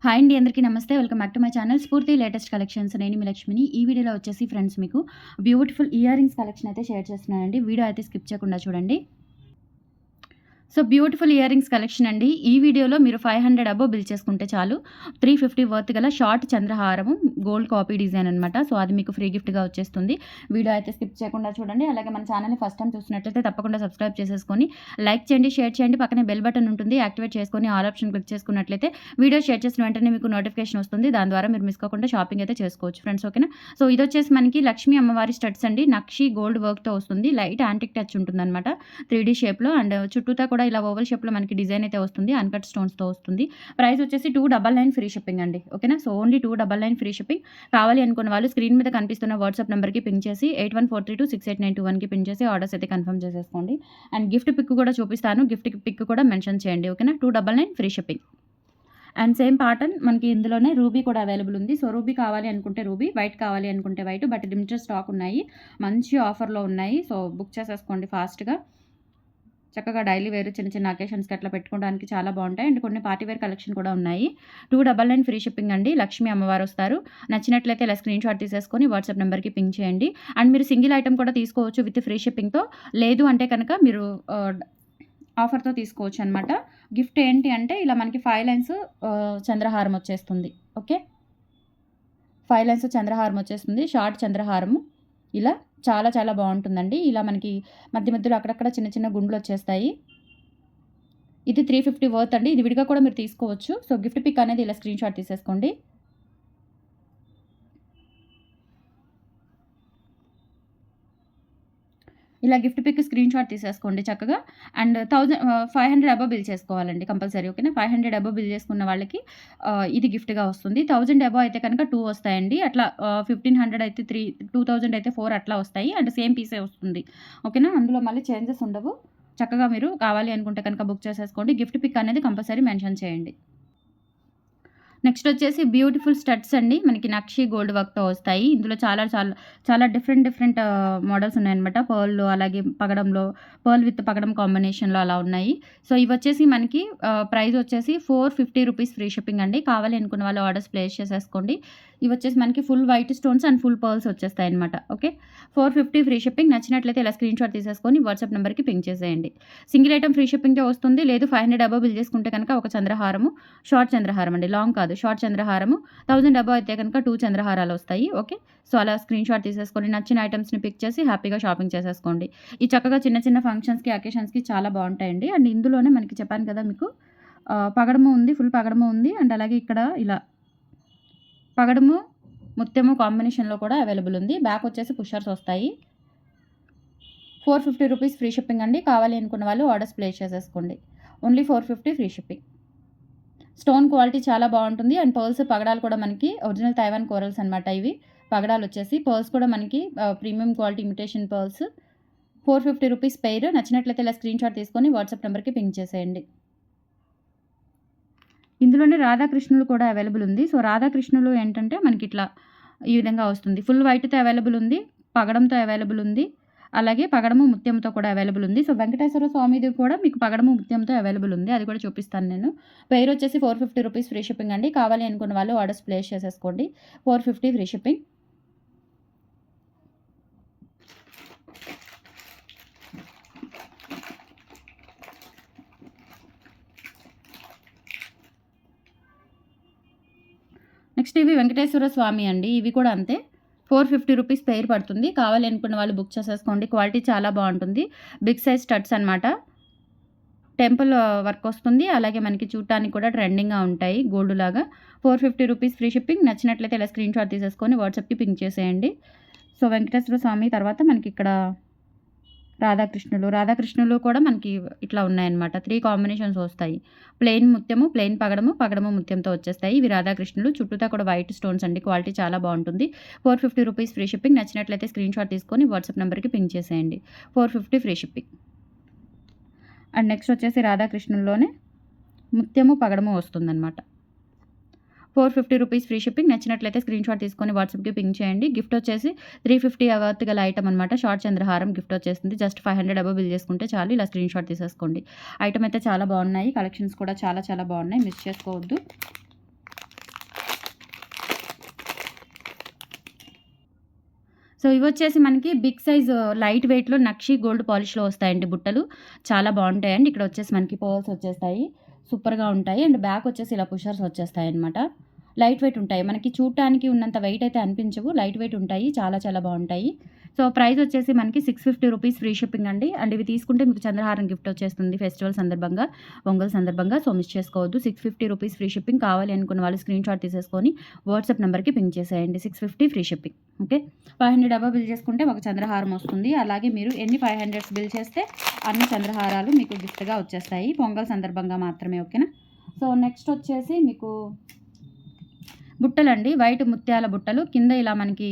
Hi అండి, అందరికీ నమస్తే. Welcome back to my channel స్ఫూర్తి లేటెస్ట్ కలెక్షన్స్. నేను మీ లక్ష్మిని. ఈ వీడియోలో వచ్చేసి ఫ్రెండ్స్ మీకు బ్యూటిఫుల్ ఇయర్ రింగ్స్ కలెక్షన్ అయితే షేర్ చేస్తున్నానండి. వీడియో అయితే స్కిప్ చేయకుండా చూడండి. So beautiful ear rings collection అండి. ఈ వీడియోలో మీరు 500 అబోవ్ బిల్ చేసుకుంటే చాలు 350 వర్త్ గల షార్ట్ చంద్రహారము గోల్డ్ కాపీ డిజైన్ అనమాట. సో అది మీకు ఫ్రీ గిఫ్ట్గా వచ్చేస్తుంది. వీడియో అయితే స్కిప్ చేయకుండా చూడండి. అలాగే మన ఛానల్ని ఫస్ట్ టైం చూసినట్లయితే తప్పకుండా సబ్స్క్రైబ్ చేసేసుకొని లైక్ చేయండి, షేర్ చేయండి. పక్కనే బెల్ బటన్ ఉంటుంది, యాక్టివేట్ చేసుకొని ఆల్ ఆప్షన్ క్లిక్ చేసుకున్నట్లయితే వీడియో షేర్ చేసిన వెంటనే మీకు నోటిఫికేషన్ వస్తుంది. దాని ద్వారా మీరు మిస్ కాకుండా షాపింగ్ అయితే చేసుకోవచ్చు ఫ్రెండ్స్. ఓకేనా. సో ఇది వచ్చేసి మనకి లక్ష్మీ అమ్మవారి స్టడ్స్ అండి. నక్షి గోల్డ్ వర్క్తో వస్తుంది. లైట్ యాంటిక్ టచ్ ఉంటుంది అనమాట 3D షేప్లో. అండ్ చుట్టూతా కూడా ఇలా ఓవల్ షేప్లో మనకి డిజైన్ అయితే వస్తుంది. అన్కట్ స్టోన్స్తో వస్తుంది. ప్రైస్ వచ్చేసి 299 ఫ్రీ షిప్పింగ్ అండి. ఓకేనా. So only 299 free shipping. కావాలి అనుకున్న వాళ్ళు స్క్రీన్ మీద కనిపిస్తున్న వాట్సాప్ నెంబర్కి పింక్ చేసి 8143268921కి పింక్ చేసి ఆర్డర్స్ అయితే కన్ఫర్మ్ చేసేసుకోండి. అండ్ గిఫ్ట్ పిక్ కూడా చూపిస్తాను. గిఫ్ట్ పిక్ కూడా మెన్షన్ చేయండి. ఓకేనా. 299 free shipping. And same pattern మనకి ఇందులోనే రూబీ కూడా అవైలబుల్ ఉంది. సో రూబీ కావాలి అనుకుంటే రూబీ, వైట్ కావాలి అనుకుంటే వైట్. బట్ లిమిటెడ్ స్టాక్ ఉన్నాయి, మంచి ఆఫర్లో ఉన్నాయి. సో బుక్ చేసేసుకోండి ఫాస్ట్గా. చక్కగా డైలీ వేర్ చిన్న చిన్న అకేషన్స్కి అట్లా పెట్టుకోవడానికి చాలా బాగుంటాయి. అండ్ కొన్ని పార్టీ వేర్ కలెక్షన్ కూడా ఉన్నాయి. 299 ఫ్రీ షిప్పింగ్ అండి. లక్ష్మీ అమ్మవారు వస్తారు. నచ్చినట్లయితే ఇలా స్క్రీన్ షాట్ తీసేసుకొని వాట్సాప్ నెంబర్కి పింక్ చేయండి. అండ్ మీరు సింగిల్ ఐటమ్ కూడా తీసుకోవచ్చు విత్ ఫ్రీ షిప్పింగ్తో. లేదు అంటే కనుక మీరు ఆఫర్తో తీసుకోవచ్చు అనమాట. గిఫ్ట్ ఏంటి అంటే ఇలా మనకి 5 లైన్స్ చంద్రహారం వచ్చేస్తుంది. ఓకే, 5 లైన్స్ చంద్రహారం వచ్చేస్తుంది. షార్ట్ చంద్రహారము ఇలా చాలా చాలా బాగుంటుందండి. ఇలా మనకి మధ్య మధ్యలో అక్కడక్కడ చిన్న చిన్న గుండ్లు వచ్చేస్తాయి. ఇది 350 వర్త్ అండి. ఇది విడిగా కూడా మీరు తీసుకోవచ్చు. సో గిఫ్ట్ పిక్ అనేది ఇలా స్క్రీన్ షాట్ తీసేసుకోండి. ఇలా గిఫ్ట్ పిక్ స్క్రీన్ షాట్ తీసేసుకోండి చక్కగా. అండ్ 500 అబోవ్ బిల్ చేసుకోవాలండి కంపల్సరీ. ఓకేనా. 500 అబోవ్ బిల్ చేసుకున్న వాళ్ళకి ఇది గిఫ్ట్గా వస్తుంది. 1000 అబోవ్ అయితే కనుక 2 వస్తాయండి. అట్లా 1500 అయితే 3, 2000 అయితే 4 అట్లా వస్తాయి. అండ్ సేమ్ పీసే వస్తుంది. ఓకేనా. అందులో మళ్ళీ చేంజెస్ ఉండవు. చక్కగా మీరు కావాలి అనుకుంటే కనుక బుక్ చేసేసుకోండి. గిఫ్ట్ పిక్ అనేది కంపల్సరీ మెన్షన్ చేయండి. నెక్స్ట్ వచ్చేసి బ్యూటిఫుల్ స్టడ్స్ అండి. మనకి నక్షి గోల్డ్ వర్క్తో వస్తాయి. ఇందులో చాలా చాలా చాలా డిఫరెంట్ మోడల్స్ ఉన్నాయన్నమాట. పర్ల్లో అలాగే పగడంలో, పర్ల్ విత్ పగడం కాంబినేషన్లో అలా ఉన్నాయి. సో ఇవి వచ్చేసి మనకి ప్రైస్ వచ్చేసి 450 రూపీస్ ఫ్రీ షిప్పింగ్ అండి. కావాలి అనుకున్న వాళ్ళు ఆర్డర్స్ ప్లేస్ చేసేసుకోండి. ఇవి వచ్చేసి మనకి full white stones and full pearls వచ్చేస్తాయి అనమాట. Okay, 450 free shipping. నచ్చినట్లయితే ఇలా స్క్రీన్ షాట్ తీసేసుకొని వాట్సాప్ నెంబర్కి పింక్ చేసేయండి. సింగిల్ ఐటమ్ ఫ్రీ షిప్పింగ్తో వస్తుంది. లేదు 500 అబోవ్ బిల్ చేసుకుంటే కనుక ఒక చంద్రహారము, షార్ట్ చంద్రహారం అండి, లాంగ్ కాదు, షార్ట్ చంద్రహారము. 1000 అబోవ్ అయితే కనుక 2 చంద్రహారాలు వస్తాయి. ఓకే. సో అలా స్క్రీన్ షాట్ తీసేసుకొని నచ్చిన ఐటమ్స్ని పిక్ చేసి హ్యాపీగా షాపింగ్ చేసేసుకోండి. ఈ చక్కగా చిన్న చిన్న ఫంక్షన్స్కి అకేషన్స్కి చాలా బాగుంటాయండి. అండ్ ఇందులోనే మనకి చెప్పాను కదా మీకు పగడము ఉంది, ఫుల్ పగడము ఉంది. అండ్ అలాగే ఇక్కడ ఇలా పగడము ముత్యము కాంబినేషన్లో కూడా అవైలబుల్ ఉంది. బ్యాక్ వచ్చేసి పుషర్స్ వస్తాయి. 450 రూపీస్ ఫ్రీ షిప్పింగ్ అండి. కావాలి అనుకున్న వాళ్ళు ఆర్డర్స్ ప్లేస్ చేసేసుకోండి. Only 450 free shipping. Stone quality చాలా బాగుంటుంది. అండ్ పర్ల్స్ పగడాలు కూడా మనకి ఒరిజినల్ తైవాన్ కోరల్స్ అనమాట. ఇవి పగడాలు వచ్చేసి పర్ల్స్ కూడా మనకి premium quality imitation pearls. 450 rupees pair. నచ్చినట్లయితే ఇలా స్క్రీన్ షాట్ తీసుకొని వాట్సాప్ నెంబర్కి పింక్ చేసేయండి. ఇందులోనే రాధాకృష్ణులు కూడా అవైలబుల్ ఉంది. సో రాధాకృష్ణులు ఏంటంటే మనకి ఇట్లా ఈ విధంగా వస్తుంది. ఫుల్ వైట్తో అవైలబుల్ ఉంది, పగడంతో అవైలబుల్ ఉంది, అలాగే పగడము ముత్యంతో కూడా అవైలబుల్ ఉంది. సో వెంకటేశ్వర స్వామిది కూడా మీకు పగడము ముత్యంతో అవైలబుల్ ఉంది. అది కూడా చూపిస్తాను నేను. పెయిర్ వచ్చేసి 450 రూపీస్ ఫ్రీ షిప్పింగ్ అండి. కావాలి అనుకున్న వాళ్ళు ఆర్డర్స్ ప్లేస్ చేసేసుకోండి. 450 ఫ్రీ షిప్పింగ్. నెక్స్ట్ ఇవి వెంకటేశ్వర స్వామి అండి. ఇవి కూడా అంతే 450 రూపీస్ పెయిర్ పడుతుంది. కావాలి అనుకున్న వాళ్ళు బుక్ చేసేసుకోండి. క్వాలిటీ చాలా బాగుంటుంది. బిగ్ సైజ్ స్టడ్స్ అనమాట. టెంపుల్ వర్క్ వస్తుంది. అలాగే మనకి చూడటానికి కూడా ట్రెండింగ్గా ఉంటాయి గోల్డ్ లాగా. 450 రూపీస్ ఫ్రీ షిప్పింగ్. నచ్చినట్లయితే ఇలా స్క్రీన్ షాట్ తీసేసుకొని వాట్సాప్కి పింక్ చేసేయండి. సో వెంకటేశ్వర స్వామి తర్వాత మనకి ఇక్కడ రాధాకృష్ణులు కూడా మనకి ఇట్లా ఉన్నాయన్నమాట. 3 కాంబినేషన్స్ వస్తాయి. ప్లెయిన్ ముత్యము, ప్లెయిన్ పగడము, పగడము ముత్యంతో వచ్చేస్తాయి. ఇవి రాధాకృష్ణులు. చుట్టూతా కూడా వైట్ స్టోన్స్ అండి. క్వాలిటీ చాలా బాగుంటుంది. 450 రూపీస్ ఫ్రీ షిప్పింగ్. నచ్చినట్లయితే స్క్రీన్ షాట్ తీసుకొని వాట్సాప్ నెంబర్కి పింక్ చేసేయండి. 450 ఫ్రీ షిప్పింగ్. అండ్ నెక్స్ట్ వచ్చేసి రాధాకృష్ణుల్లోనే ముత్యము పగడము వస్తుందన్నమాట. 450 రూపీస్ ఫ్రీ షిప్పింగ్. నచ్చినట్లయితే స్క్రీన్ షాట్ తీసుకొని వాట్సాప్కి పింక్ చేయండి. గిఫ్ట్ వచ్చేసి 350 వర్త్ గల ఐటమ్ అనమాట. షార్ట్ చంద్రహారం గిఫ్ట్ వచ్చేస్తుంది. జస్ట్ 500 అబోవ్ బిల్ చేసుకుంటే చాలు. ఇలా స్క్రీన్ షాట్ తీసేసుకోండి. ఐటమ్ అయితే చాలా బాగున్నాయి. కలెక్షన్స్ కూడా చాలా చాలా బాగున్నాయి. మిస్ చేసుకోవద్దు. సో ఇవొచ్చేసి మనకి బిగ్ సైజ్ లైట్ వెయిట్‌లో నక్షి గోల్డ్ పాలిష్‌లో వస్తాయండి బుట్టలు. చాలా బావుంటాయండి. ఇక్కడ వచ్చేసి మనకి పర్ల్స్ వచ్చేస్తాయి. సూపర్‌గా ఉంటాయి. అండ్ బ్యాక్ వచ్చేసి ఇలా పుషర్స్ వచ్చేస్తాయన్నమాట. లైట్ వెయిట్ ఉంటాయి. మనకి చూడటానికి ఉన్నంత వెయిట్ అయితే అనిపించవు. లైట్ వెయిట్ ఉంటాయి. చాలా చాలా బావుంటాయి. సో ప్రైస్ వచ్చేసి మనకి 650 రూపీస్ ఫ్రీ షిప్పింగ్ అండి. అండ్ ఇవి తీసుకుంటే మీకు చంద్రహారం గిఫ్ట్ వచ్చేస్తుంది ఫెస్టివల్ సందర్భంగా, పొంగల్ సందర్భంగా. సో మిస్ చేసుకోవద్దు. 650 రూపీస్ ఫ్రీ షిప్పింగ్. కావాలి అనుకున్న వాళ్ళు స్క్రీన్‌షాట్ తీసేసుకొని వాట్సాప్ నంబర్‌కి పింగ్ చేసేయండి. 650 free shipping. Okay. 500 above bill చేసుకుంటే ఒక చంద్రహారం వస్తుంది. అలాగే మీరు ఎన్ని 500s బిల్ చేస్తే అన్ని చంద్రహారాలు మీకు గిఫ్ట్‌గా వచ్చేస్తాయి. పొంగల్ సందర్భంగా మాత్రమే. ఓకేనా. సో నెక్స్ట్ వచ్చేసి మీకు బుట్టలండి. వైట్ ముత్యాల బుట్టలు. కింద ఇలా మనకి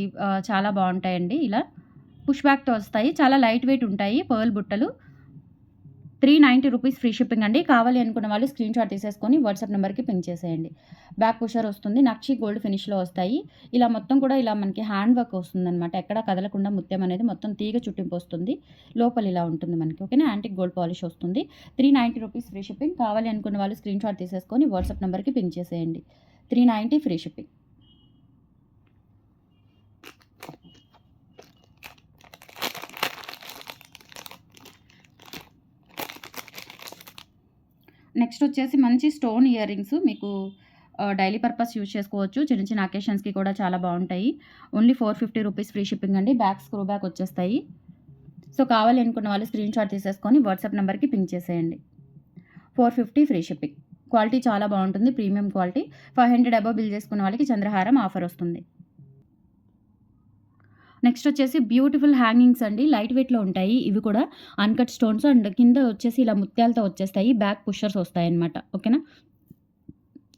చాలా బావుంటాయండి. ఇలా పుష్ బ్యాక్‌తో వస్తాయి. చాలా లైట్ వెయిట్ ఉంటాయి. పర్ల్ బుట్టలు. 390 రూపీస్ ఫ్రీ షిప్పింగ్ అండి. కావాలి అనుకున్న వాళ్ళు స్క్రీన్‌షాట్ తీసేసుకొని వాట్సాప్ నంబర్‌కి పింగ్ చేసేయండి. బ్యాక్ పుషర్ వస్తుంది. నక్షి గోల్డ్ ఫినిష్‌లో వస్తాయి. ఇలా మొత్తం కూడా ఇలా మనకి హ్యాండ్ వర్క్ వస్తుందనమాట. ఎక్కడా కదలకుండా ముత్యం అనేది మొత్తం తీగ చుట్టింపు వస్తుంది. లోపల ఇలా ఉంటుంది మనకి. ఓకేనా. యాంటిక్ గోల్డ్ పాలిష్ వస్తుంది. 390 రూపీస్ ఫ్రీ షిప్పింగ్. కావాలి అనుకున్న వాళ్ళు స్క్రీన్‌షాట్ తీసేసుకొని వాట్సాప్ నంబర్‌కి పింగ్ చేసేయండి. 390 ఫ్రీ షిప్పింగ్. నెక్స్ట్ వచ్చేసి మంచి స్టోన్ ఇయర్ రింగ్స్ మీకు డైలీ పర్పస్ యూజ్ చేసుకోవచ్చు. చిన్న చిన్న అకేషన్స్‌కి కూడా చాలా బావుంటాయి. ఓన్లీ 450 రూపీస్ ఫ్రీ షిప్పింగ్ అండి. బ్యాక్ స్క్రూ బ్యాక్ వచ్చేస్తాయి. సో కావాలి అనుకున్న వాళ్ళు స్క్రీన్‌షాట్ తీసేసుకొని వాట్సాప్ నంబర్‌కి పింగ్ చేసేయండి. 450 ఫ్రీ షిప్పింగ్. క్వాలిటీ చాలా బావుంటుంది. Premium quality. 500 అబోవ్ బిల్ చేసుకున్న వాళ్ళకి చంద్రహారం ఆఫర్ వస్తుంది. నెక్స్ట్ వచ్చేసి బ్యూటిఫుల్ హ్యాంగింగ్స్ అండి. లైట్ వెయిట్‌లో ఉంటాయి. ఇవి కూడా అన్‌కట్ స్టోన్స్ అండ్ కింద వచ్చేసి ఇలా ముత్యాలతో వచ్చేస్తాయి. బ్యాక్ పుషర్స్ వస్తాయన్నమాట. ఓకేనా.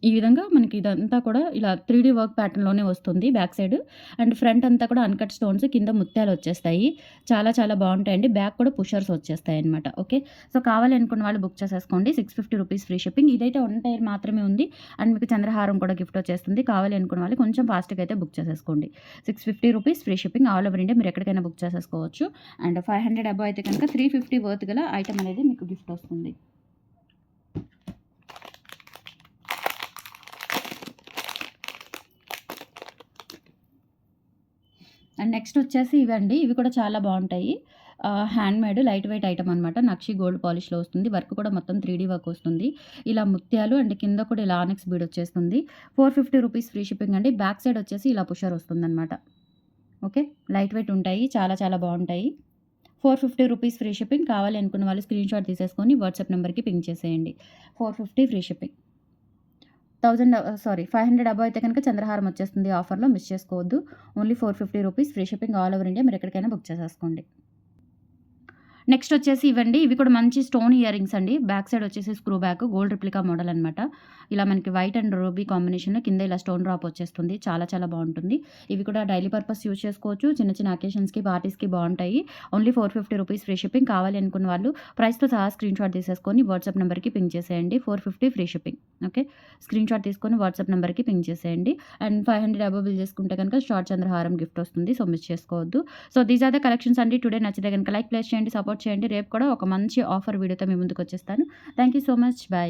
ఈ విధంగా మనకి ఇదంతా కూడా ఇలా 3D వర్క్ ప్యాటర్న్‌లోనే వస్తుంది బ్యాక్ సైడ్. అండ్ ఫ్రంట్ అంతా కూడా అన్‌కట్ స్టోన్స్ కింద ముత్యాలు వచ్చేస్తాయి. చాలా చాలా బావుంటాయండి. బ్యాక్ కూడా పుషర్స్ వచ్చేస్తాయన్నమాట. ఓకే. సో కావాలి అనుకున్న వాళ్ళు బుక్ చేసేసుకోండి. 650 రూపీస్ ఫ్రీ షిప్పింగ్. ఇదైతే వన్ టైర్ మాత్రమే ఉంది. అండ్ మీకు చంద్రహారం కూడా గిఫ్ట్ వచ్చేస్తుంది. కావాలి అనుకున్న వాళ్ళు కొంచెం ఫాస్ట్‌గా అయితే బుక్ చేసేసుకోండి. 650 rupees free shipping. All over India మీరు ఎక్కడికైనా బుక్ చేసేసుకోవచ్చు. అండ్ 500 అబోవ్ అయితే కనుక 350 వర్త్ గల ఐటెమ్ అనేది మీకు గిఫ్ట్ వస్తుంది. అండ్ నెక్స్ట్ వచ్చేసి ఇవండి. ఇవి కూడా చాలా బావుంటాయి. హ్యాండ్‌మేడ్ లైట్ వెయిట్ ఐటెమ్ అనమాట. నక్షి గోల్డ్ పాలిష్‌లో వస్తుంది. వర్క్ కూడా మొత్తం 3D వర్క్ వస్తుంది. ఇలా ముత్యాలు అండ్ కింద కూడా ఇలా ఆనెక్స్ బీడ్ వచ్చేస్తుంది. 450 రూపీస్ ఫ్రీ షిప్పింగ్ అండి. బ్యాక్ సైడ్ వచ్చేసి ఇలా పుషర్ వస్తుందనమాట. ఓకే. లైట్ వెయిట్ ఉంటాయి. చాలా చాలా బావుంటాయి. 450 రూపీస్ ఫ్రీ షిప్పింగ్. కావాలి అనుకున్న వాళ్ళు స్క్రీన్‌షాట్ తీసేసుకొని వాట్సాప్ నంబర్‌కి పింగ్ చేసేయండి. 450 ఫ్రీ షిప్పింగ్. 500 అబోవ్ అయితే కనుక చంద్రహారం వచ్చేస్తుంది ఆఫర్‌లో. మిస్ చేసుకోవద్దు. Only 450 rupees free shipping. All over India మీరు ఎక్కడికైనా బుక్ చేసేసుకోండి. నెక్స్ట్ వచ్చేసి ఇవండి. ఇవి కూడా మంచి స్టోన్ ఇయర్ రింగ్స్ అండి. బ్యాక్ సైడ్ వచ్చేసి screw back gold replica model అనమాట. ఇలా మనకి వైట్ అండ్ రూబీ కాంబినేషన్‌లో కింద ఇలా స్టోన్ డ్రాప్ వచ్చేస్తుంది. చాలా చాలా బావుంటుంది. ఇవి కూడా డైలీ పర్పస్ యూజ్ చేసుకోవచ్చు. చిన్న చిన్న అకేషన్స్‌కి, పార్టీస్‌కి బావుంటాయి. Only 450 rupees free shipping. కావాలి అనుకున్న వాళ్ళు ప్రైస్‌తో సహా స్క్రీన్‌షాట్ తీసేసుకొని వాట్సాప్ నంబర్‌కి పింగ్ చేసేయండి. 450 ఫ్రీ షిప్పింగ్. ఓకే. స్క్రీన్‌షాట్ తీసుకొని వాట్సాప్ నంబర్‌కి పింగ్ చేసేయండి. అండ్ 500 అబోవ్ బిల్ చేసుకుంటే కనుక షార్ట్ చంద్రహారం గిఫ్ట్ వస్తుంది. సో మిస్ చేసుకోవద్దు. So these are the collections అండి. టుడే నచ్చితే కనుక లైక్, ప్లేస్ చేయండి, సపోర్ట్ చేయండి. రేపు కూడా ఒక మంచి ఆఫర్ వీడియోతో మీ ముందుకు వచ్చేస్తాను. Thank you so much. By.